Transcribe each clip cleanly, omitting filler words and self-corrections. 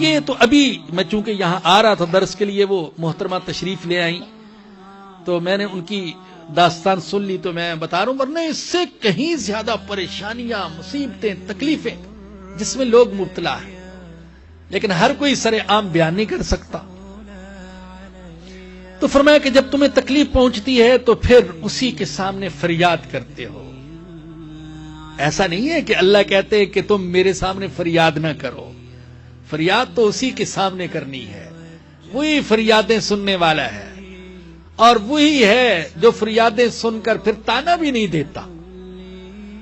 یہ تو ابھی میں چونکہ یہاں آ رہا تھا درس کے لیے، وہ محترمہ تشریف لے آئیں تو میں نے ان کی داستان سن لی تو میں بتا رہا ہوں، ورنہ اس سے کہیں زیادہ پریشانیاں، مصیبتیں، تکلیفیں جس میں لوگ مبتلا ہیں، لیکن ہر کوئی سر عام بیان نہیں کر سکتا۔ تو فرمایا کہ جب تمہیں تکلیف پہنچتی ہے تو پھر اسی کے سامنے فریاد کرتے ہو۔ ایسا نہیں ہے کہ اللہ کہتے ہیں کہ تم میرے سامنے فریاد نہ کرو، فریاد تو اسی کے سامنے کرنی ہے، وہی فریادیں سننے والا ہے، اور وہی ہے جو فریادیں سن کر پھر تانا بھی نہیں دیتا۔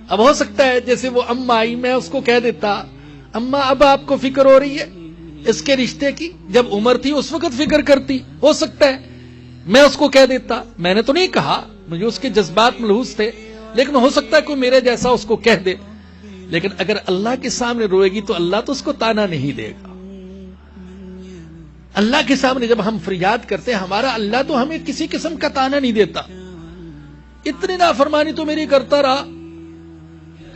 اب ہو سکتا ہے جیسے وہ اماں آئی، میں اس کو کہہ دیتا اماں اب آپ کو فکر ہو رہی ہے اس کے رشتے کی، جب عمر تھی اس وقت فکر کرتی، ہو سکتا ہے میں اس کو کہہ دیتا، میں نے تو نہیں کہا، مجھے اس کے جذبات ملحوظ تھے، لیکن ہو سکتا ہے کوئی میرے جیسا اس کو کہہ دے۔ لیکن اگر اللہ کے سامنے روئے گی تو اللہ تو اس کو تانا نہیں دے گا۔ اللہ کے سامنے جب ہم فریاد کرتے ہیں، ہمارا اللہ تو ہمیں کسی قسم کا تانا نہیں دیتا۔ اتنی نافرمانی تو میری کرتا رہا،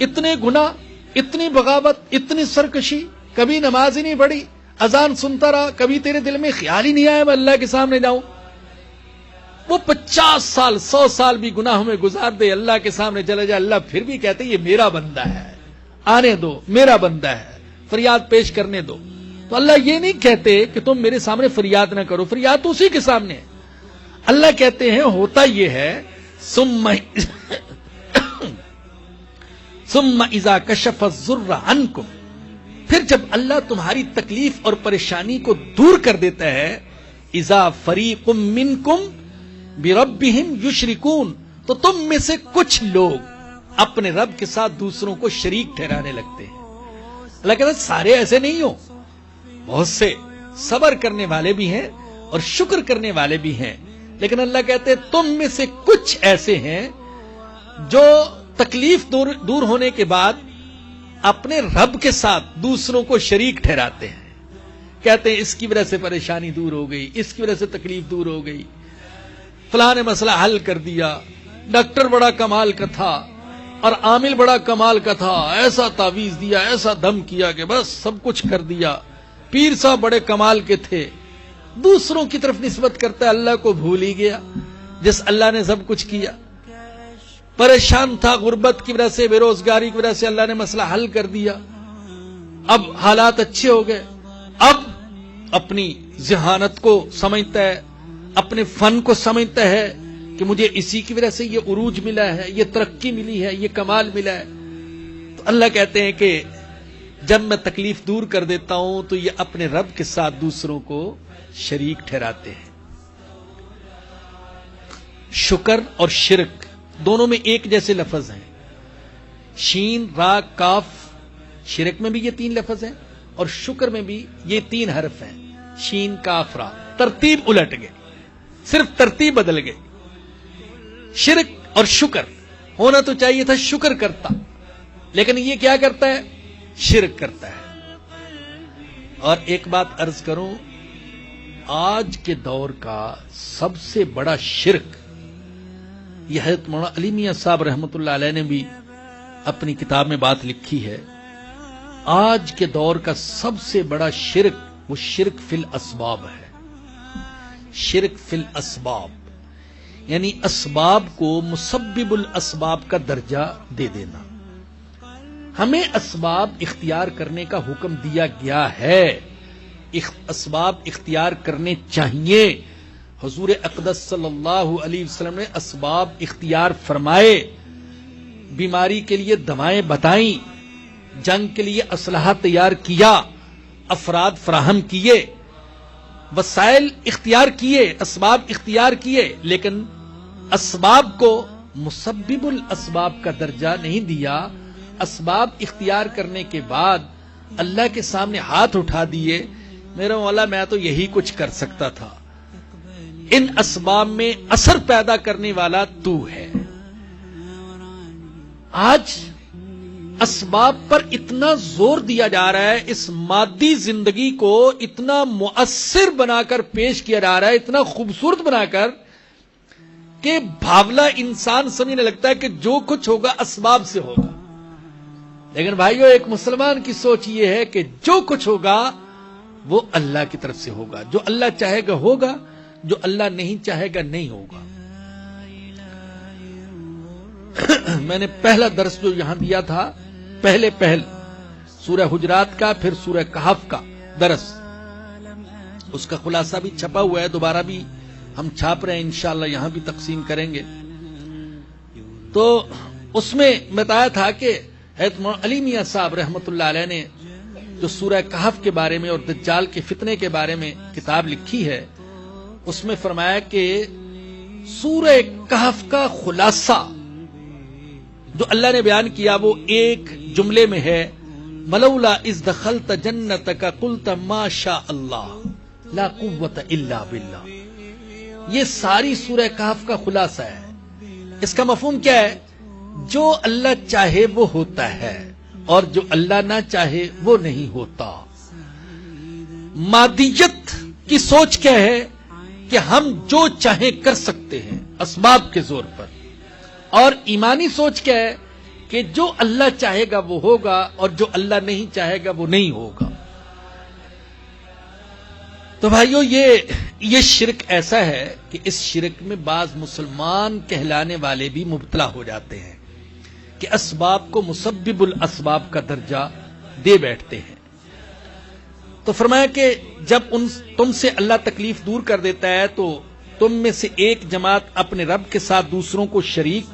اتنے گناہ، اتنی بغاوت، اتنی سرکشی، کبھی نماز ہی نہیں پڑھی، اذان سنتا رہا، کبھی تیرے دل میں خیال ہی نہیں آیا میں اللہ کے سامنے جاؤں۔ وہ 50 سال 100 سال بھی گناہوں میں گزار دے، اللہ کے سامنے چلے جائے، اللہ پھر بھی کہتے یہ میرا بندہ ہے، آنے دو، میرا بندہ ہے، فریاد پیش کرنے دو۔ تو اللہ یہ نہیں کہتے کہ تم میرے سامنے فریاد نہ کرو، فریاد تو اسی کے سامنے ہے۔ اللہ کہتے ہیں ہوتا یہ ہے ثم اذا کشف الضر عنکم، پھر جب اللہ تمہاری تکلیف اور پریشانی کو دور کر دیتا ہے، اذا فریق منکم بربہم یشرکون، تو تم میں سے کچھ لوگ اپنے رب کے ساتھ دوسروں کو شریک ٹھہرانے لگتے ہیں۔ اللہ کہتا ہے سارے ایسے نہیں ہو، بہت سے صبر کرنے والے بھی ہیں اور شکر کرنے والے بھی ہیں، لیکن اللہ کہتے ہیں تم میں سے کچھ ایسے ہیں جو تکلیف دور ہونے کے بعد اپنے رب کے ساتھ دوسروں کو شریک ٹھہراتے ہیں، کہتے ہیں اس کی وجہ سے پریشانی دور ہو گئی، اس کی وجہ سے تکلیف دور ہو گئی، فلاں نے مسئلہ حل کر دیا، ڈاکٹر بڑا کمال کا تھا اور عامل بڑا کمال کا تھا، ایسا تعویذ دیا، ایسا دم کیا کہ بس سب کچھ کر دیا، پیر صاحب بڑے کمال کے تھے۔ دوسروں کی طرف نسبت کرتا ہے، اللہ کو بھول ہی گیا جس اللہ نے سب کچھ کیا۔ پریشان تھا غربت کی وجہ سے، بے روزگاری کی وجہ سے، اللہ نے مسئلہ حل کر دیا، اب حالات اچھے ہو گئے، اب اپنی ذہانت کو سمجھتا ہے، اپنے فن کو سمجھتا ہے کہ مجھے اسی کی وجہ سے یہ عروج ملا ہے، یہ ترقی ملی ہے، یہ کمال ملا ہے۔ تو اللہ کہتے ہیں کہ جب میں تکلیف دور کر دیتا ہوں تو یہ اپنے رب کے ساتھ دوسروں کو شریک ٹھہراتے ہیں۔ شکر اور شرک دونوں میں ایک جیسے لفظ ہیں، شین را کاف، شرک میں بھی یہ 3 لفظ ہیں اور شکر میں بھی یہ 3 حرف ہیں، شین کاف را، ترتیب الٹ گئی، صرف ترتیب بدل گئی۔ شرک اور شکر ہونا تو چاہیے تھا شکر کرتا، لیکن یہ کیا کرتا ہے؟ شرک کرتا ہے۔ اور ایک بات عرض کروں، آج کے دور کا سب سے بڑا شرک، یہ حضرت مولانا علی میاں صاحب رحمۃ اللہ علیہ نے بھی اپنی کتاب میں بات لکھی ہے، آج کے دور کا سب سے بڑا شرک وہ شرک فی الاسباب ہے۔ شرک فی الاسباب یعنی اسباب کو مسبب الاسباب کا درجہ دے دینا۔ ہمیں اسباب اختیار کرنے کا حکم دیا گیا ہے، اسباب اختیار کرنے چاہیے۔ حضور اقدس صلی اللہ علیہ وسلم نے اسباب اختیار فرمائے، بیماری کے لیے دوائیں بتائیں، جنگ کے لیے اسلحہ تیار کیا، افراد فراہم کیے، وسائل اختیار کیے، اسباب اختیار کیے، لیکن اسباب کو مسبب الاسباب کا درجہ نہیں دیا۔ اسباب اختیار کرنے کے بعد اللہ کے سامنے ہاتھ اٹھا دیے، میرے مولا میں تو یہی کچھ کر سکتا تھا، ان اسباب میں اثر پیدا کرنے والا تو ہے۔ آج اسباب پر اتنا زور دیا جا رہا ہے، اس مادی زندگی کو اتنا مؤثر بنا کر پیش کیا جا رہا ہے، اتنا خوبصورت بنا کر کہ بھاولا انسان سمجھنے لگتا ہے کہ جو کچھ ہوگا اسباب سے ہوگا۔ لیکن بھائیو، ایک مسلمان کی سوچ یہ ہے کہ جو کچھ ہوگا وہ اللہ کی طرف سے ہوگا. جو اللہ چاہے گا ہوگا, جو اللہ نہیں چاہے گا نہیں ہوگا. میں نے پہلا درس جو یہاں دیا تھا, پہل سورہ حجرات کا, پھر سورہ کہف کا درس, اس کا خلاصہ بھی چھپا ہوا ہے, دوبارہ بھی ہم چھاپ رہے ہیں, انشاءاللہ یہاں بھی تقسیم کریں گے. تو اس میں بتایا تھا کہ حضرت مولانا علی میاں صاحب رحمت اللہ علیہ نے جو سورہ کہف کے بارے میں اور دجال کے فتنے کے بارے میں کتاب لکھی ہے, اس میں فرمایا کہ سورہ کہف کا خلاصہ جو اللہ نے بیان کیا وہ ایک جملے میں ہے, ملولا اذ دخلت جنتک قلت ما شاء اللہ لا قوت الا باللہ. یہ ساری سورہ کہف کا خلاصہ ہے. اس کا مفہوم کیا ہے؟ جو اللہ چاہے وہ ہوتا ہے اور جو اللہ نہ چاہے وہ نہیں ہوتا. مادیت کی سوچ کیا ہے کہ ہم جو چاہیں کر سکتے ہیں اسباب کے زور پر, اور ایمانی سوچ کیا ہے کہ جو اللہ چاہے گا وہ ہوگا اور جو اللہ نہیں چاہے گا وہ نہیں ہوگا. تو بھائیو یہ شرک ایسا ہے کہ اس شرک میں بعض مسلمان کہلانے والے بھی مبتلا ہو جاتے ہیں کہ اسباب کو مسبب الاسباب کا درجہ دے بیٹھتے ہیں. تو فرمایا کہ جب تم سے اللہ تکلیف دور کر دیتا ہے تو تم میں سے ایک جماعت اپنے رب کے ساتھ دوسروں کو شریک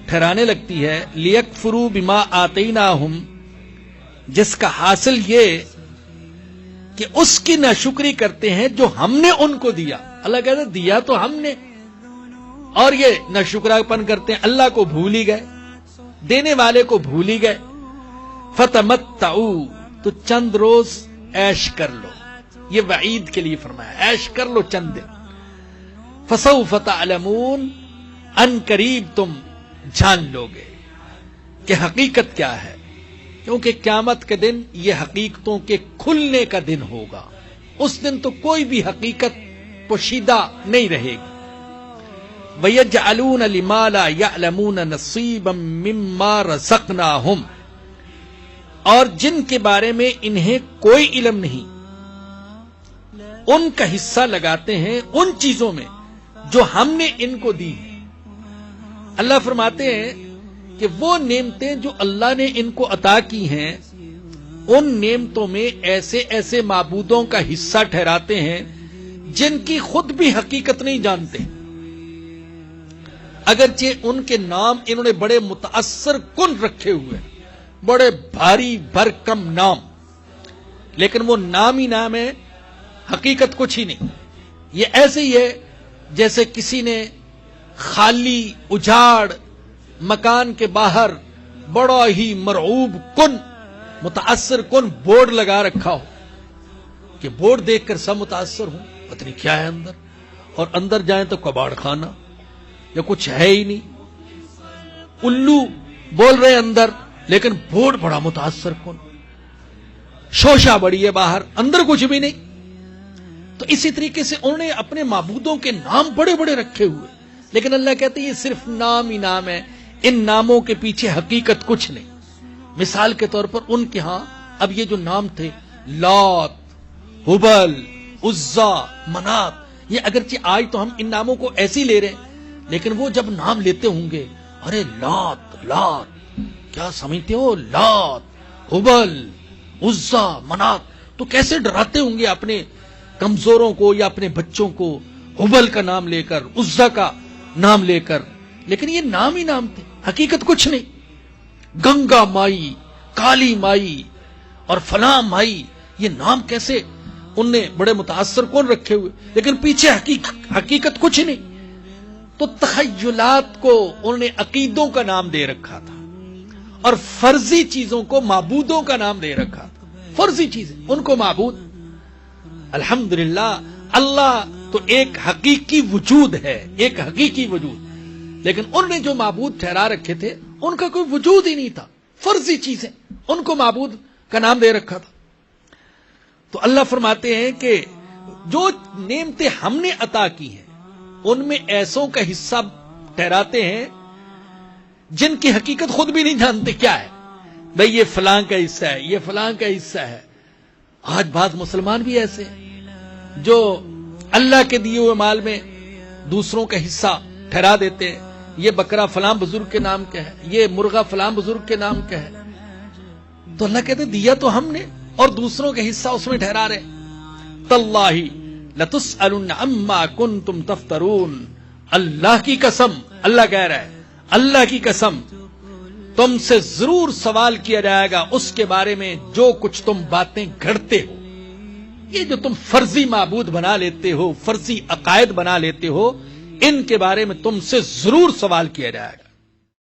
ٹھہرانے لگتی ہے. لیکفروا بما آتیناہم, جس کا حاصل یہ کہ اس کی ناشکری کرتے ہیں جو ہم نے ان کو دیا. اللہ کہتا ہے دیا تو ہم نے, اور یہ ناشکراپن کرتے ہیں, اللہ کو بھول ہی گئے, دینے والے کو بھول ہی گئے. فتمتعوا, تو چند روز عیش کر لو. یہ وعید کے لیے فرمایا, عیش کر لو چند دن. فسوف تعلمون, ان قریب تم جان لو گے کہ حقیقت کیا ہے, کیونکہ قیامت کے دن یہ حقیقتوں کے کھلنے کا دن ہوگا. اس دن تو کوئی بھی حقیقت پوشیدہ نہیں رہے گی. وَيَجْعَلُونَ لِمَا لَا يَعْلَمُونَ نَصِيبًا مِّمَّا رَزَقْنَاهُمْ, اور جن کے بارے میں انہیں کوئی علم نہیں ان کا حصہ لگاتے ہیں ان چیزوں میں جو ہم نے ان کو دی ہیں. اللہ فرماتے ہیں کہ وہ نعمتیں جو اللہ نے ان کو عطا کی ہیں ان نعمتوں میں ایسے ایسے معبودوں کا حصہ ٹھہراتے ہیں جن کی خود بھی حقیقت نہیں جانتے, اگرچہ ان کے نام انہوں نے بڑے متاثر کن رکھے ہوئے, بڑے بھاری بھرکم نام, لیکن وہ نام ہی نام ہے, حقیقت کچھ ہی نہیں. یہ ایسے ہی ہے جیسے کسی نے خالی اجاڑ مکان کے باہر بڑا ہی مرعوب کن متاثر کن بورڈ لگا رکھا ہو کہ بورڈ دیکھ کر سب متاثر ہوں, پتہ نہیں کیا ہے اندر, اور اندر جائیں تو کباڑ خانہ یا کچھ ہے ہی نہیں, الو بول رہے اندر لیکن بورڈ بڑا متاثر کن, شوشہ بڑی ہے باہر, اندر کچھ بھی نہیں. تو اسی طریقے سے انہوں نے اپنے معبودوں کے نام بڑے بڑے رکھے ہوئے, لیکن اللہ کہتے ہیں یہ صرف نام ہی نام ہے, ان ناموں کے پیچھے حقیقت کچھ نہیں. مثال کے طور پر ان کے ہاں اب یہ جو نام تھے لات, ہبل, عزا, منات, یہ اگرچہ آج تو ہم ان ناموں کو ایسے ہی لے رہے ہیں, لیکن وہ جب نام لیتے ہوں گے, ارے لات کیا سمجھتے ہو, لات, ہبل, عزا, منات, تو کیسے ڈراتے ہوں گے اپنے کمزوروں کو یا اپنے بچوں کو ہبل کا نام لے کر, عزا کا نام لے کر, لیکن یہ نام ہی نام تھے, حقیقت کچھ نہیں. گنگا مائی, کالی مائی اور فلاں مائی, یہ نام کیسے ان نے بڑے متاثر کون رکھے ہوئے, لیکن پیچھے حقیقت کچھ نہیں. تو تخیلات کو انہوں نے عقیدوں کا نام دے رکھا تھا اور فرضی چیزوں کو معبودوں کا نام دے رکھا تھا. فرضی چیزیں ان کو معبود. الحمدللہ اللہ تو ایک حقیقی وجود ہے, ایک حقیقی وجود, لیکن انہوں نے جو معبود ٹھہرا رکھے تھے ان کا کوئی وجود ہی نہیں تھا, فرضی چیزیں, ان کو معبود کا نام دے رکھا تھا. تو اللہ فرماتے ہیں کہ جو نعمتیں ہم نے عطا کی ہیں ان میں ایسوں کا حصہ ٹھہراتے ہیں جن کی حقیقت خود بھی نہیں جانتے کیا ہے. بھئی یہ فلاں کا حصہ ہے, یہ فلاں کا حصہ ہے, آج بعض مسلمان بھی ایسے ہیں جو اللہ کے دیے ہوئے مال میں دوسروں کا حصہ ٹھہرا دیتے ہیں. یہ بکرا فلاں بزرگ کے نام کا ہے, یہ مرغا فلاں بزرگ کے نام کا ہے. تو اللہ کہتے دیا تو ہم نے اور دوسروں کا حصہ اس میں ٹھہرا رہے. تاللہ لتسألن عما کنتم تفترون. اللہ کی قسم, اللہ کہہ رہا ہے, اللہ کی قسم تم سے ضرور سوال کیا جائے گا اس کے بارے میں جو کچھ تم باتیں گھڑتے ہو. یہ جو تم فرضی معبود بنا لیتے ہو, فرضی عقائد بنا لیتے ہو, ان کے بارے میں تم سے ضرور سوال کیا جائے گا.